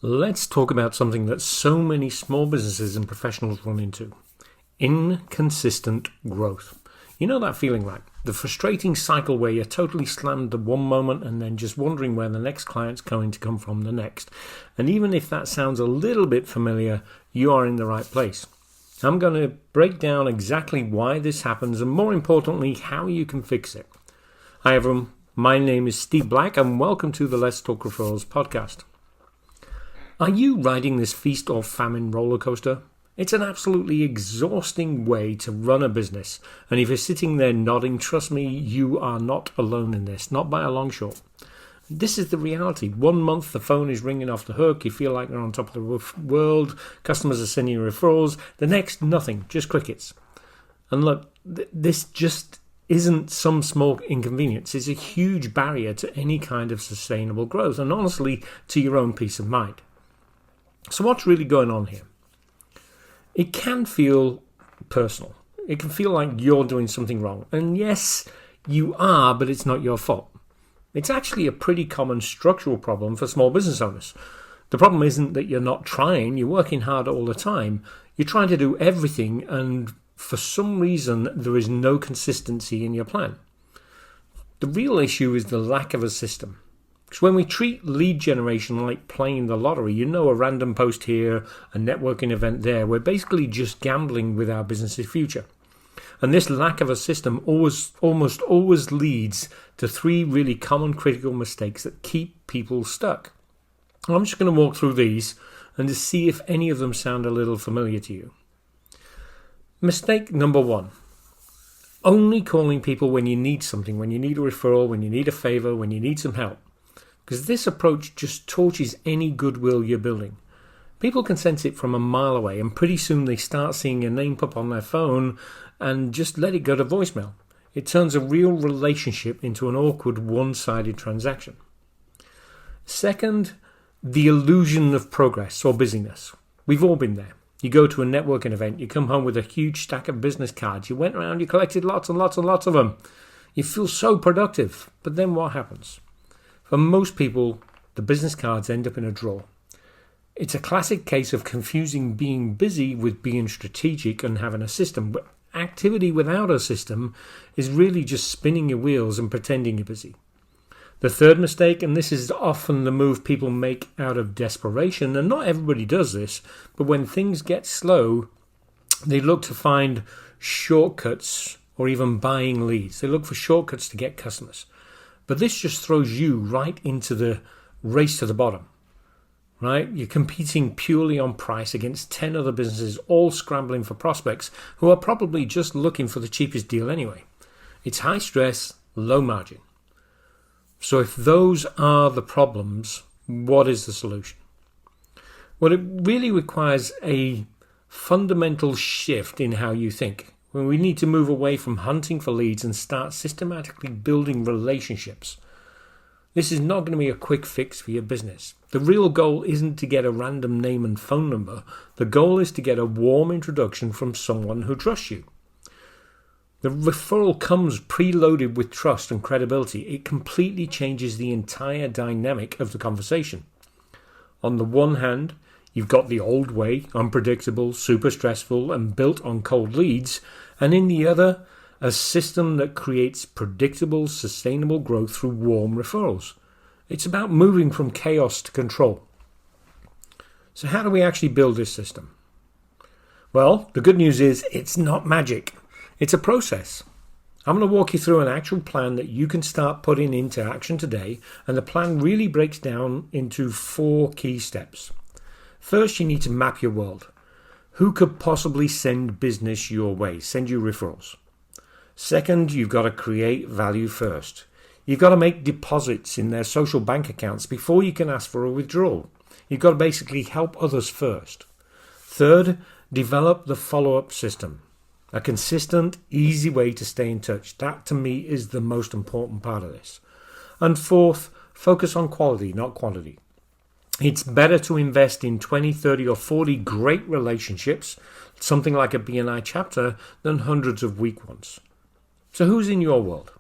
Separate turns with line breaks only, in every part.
Let's talk about something that so many small businesses and professionals run into: inconsistent growth. You know that feeling, right? The frustrating cycle where you're totally slammed at one moment and then just wondering where the next client's going to come from the next. And even if that sounds a little bit familiar, you are in the right place. I'm going to break down exactly why this happens and, more importantly, how you can fix it. Hi everyone, my name is Steve Black and welcome to the Let's Talk Referrals podcast. Are you riding this feast or famine roller coaster? It's an absolutely exhausting way to run a business. And if you're sitting there nodding, trust me, you are not alone in this, not by a long shot. This is the reality. 1 month the phone is ringing off the hook, you feel like you're on top of the world, customers are sending you referrals. The next, nothing, just crickets. And look, this just isn't some small inconvenience. It's a huge barrier to any kind of sustainable growth and honestly to your own peace of mind. So what's really going on here? It can feel personal. It can feel like you're doing something wrong. And yes, you are, but it's not your fault. It's actually a pretty common structural problem for small business owners. The problem isn't that you're not trying, you're working hard all the time. You're trying to do everything, and for some reason, there is no consistency in your plan. The real issue is the lack of a system. Because when we treat lead generation like playing the lottery, a random post here, a networking event there, we're basically just gambling with our business's future. And this lack of a system almost always leads to 3 really common critical mistakes that keep people stuck. I'm just going to walk through these and to see if any of them sound a little familiar to you. Mistake number 1. Only calling people when you need something, when you need a referral, when you need a favor, when you need some help. Because this approach just torches any goodwill you're building. People can sense it from a mile away, and pretty soon they start seeing your name pop on their phone and just let it go to voicemail. It turns a real relationship into an awkward one-sided transaction. Second, the illusion of progress or busyness. We've all been there. You go to a networking event, you come home with a huge stack of business cards, you went around, you collected lots and lots and lots of them. You feel so productive, but then what happens? For most people, the business cards end up in a drawer. It's a classic case of confusing being busy with being strategic and having a system. But activity without a system is really just spinning your wheels and pretending you're busy. The third mistake, and this is often the move people make out of desperation, and not everybody does this, but when things get slow, they look to find shortcuts or even buying leads. They look for shortcuts to get customers. But this just throws you right into the race to the bottom, right? You're competing purely on price against 10 other businesses, all scrambling for prospects who are probably just looking for the cheapest deal anyway. It's high stress, low margin. So if those are the problems, what is the solution? Well, it really requires a fundamental shift in how you think. When we need to move away from hunting for leads and start systematically building relationships. This is not going to be a quick fix for your business. The real goal isn't to get a random name and phone number. The goal is to get a warm introduction from someone who trusts you. The referral comes preloaded with trust and credibility. It completely changes the entire dynamic of the conversation. On the one hand, you've got the old way, unpredictable, super stressful, and built on cold leads, and in the other, a system that creates predictable, sustainable growth through warm referrals. It's about moving from chaos to control. So how do we actually build this system? Well, the good news is it's not magic. It's a process. I'm going to walk you through an actual plan that you can start putting into action today, and the plan really breaks down into 4 key steps. First, you need to map your world. Who could possibly send business your way, send you referrals? Second, you've got to create value first. You've got to make deposits in their social bank accounts before you can ask for a withdrawal. You've got to basically help others first. Third, develop the follow-up system. A consistent, easy way to stay in touch. That, to me, is the most important part of this. And fourth, focus on quality, not quantity. It's better to invest in 20, 30 or 40 great relationships, something like a BNI chapter, than hundreds of weak ones. So who's in your world?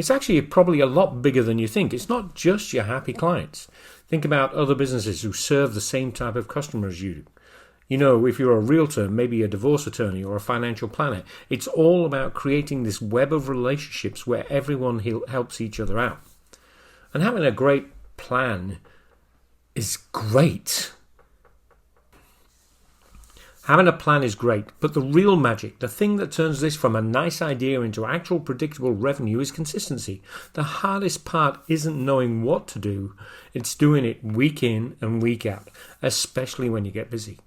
It's actually probably a lot bigger than you think. It's not just your happy clients. Think about other businesses who serve the same type of customer as you do. You know, if you're a realtor, maybe a divorce attorney or a financial planner, it's all about creating this web of relationships where everyone helps each other out. And having a great plan is great. Having a plan is great, but the real magic, the thing that turns this from a nice idea into actual predictable revenue, is consistency. The hardest part isn't knowing what to do, it's doing it week in and week out, especially when you get busy.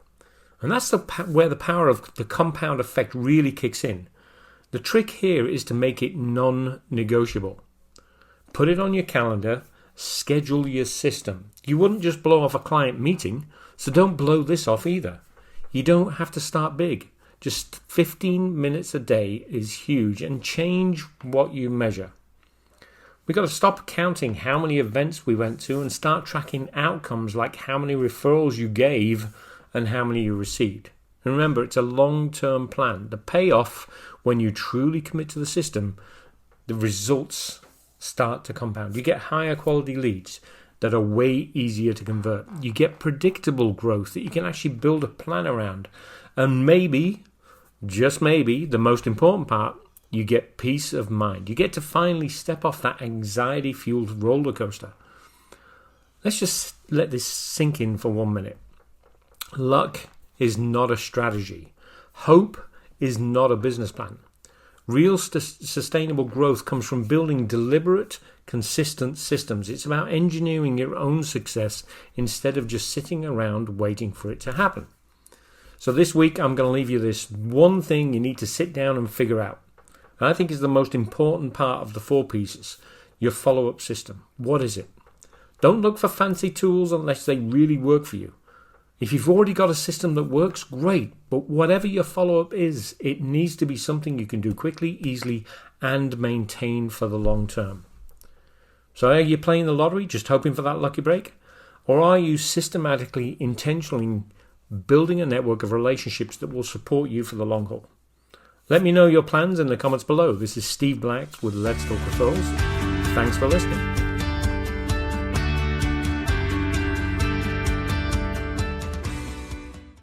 And that's where the power of the compound effect really kicks in. The trick here is to make it non-negotiable. Put it on your calendar, schedule your system. You wouldn't just blow off a client meeting, so don't blow this off either. You don't have to start big. Just 15 minutes a day is huge, and change what you measure. We've got to stop counting how many events we went to and start tracking outcomes like how many referrals you gave and how many you received. And remember, it's a long-term plan. The payoff, when you truly commit to the system, the results start to compound. You get higher quality leads that are way easier to convert. You get predictable growth that you can actually build a plan around. And maybe, just maybe, the most important part, you get peace of mind. You get to finally step off that anxiety-fueled roller coaster. Let's just let this sink in for 1 minute. Luck is not a strategy. Hope is not a business plan. Real sustainable growth comes from building deliberate, consistent systems. It's about engineering your own success instead of just sitting around waiting for it to happen. So this week, I'm going to leave you this one thing you need to sit down and figure out. And I think is the most important part of the 4 pieces, your follow-up system. What is it? Don't look for fancy tools unless they really work for you. If you've already got a system that works, great. But whatever your follow-up is, it needs to be something you can do quickly, easily, and maintain for the long term. So are you playing the lottery, just hoping for that lucky break? Or are you systematically, intentionally building a network of relationships that will support you for the long haul? Let me know your plans in the comments below. This is Steve Black with Let's Talk Referrals. Thanks for listening.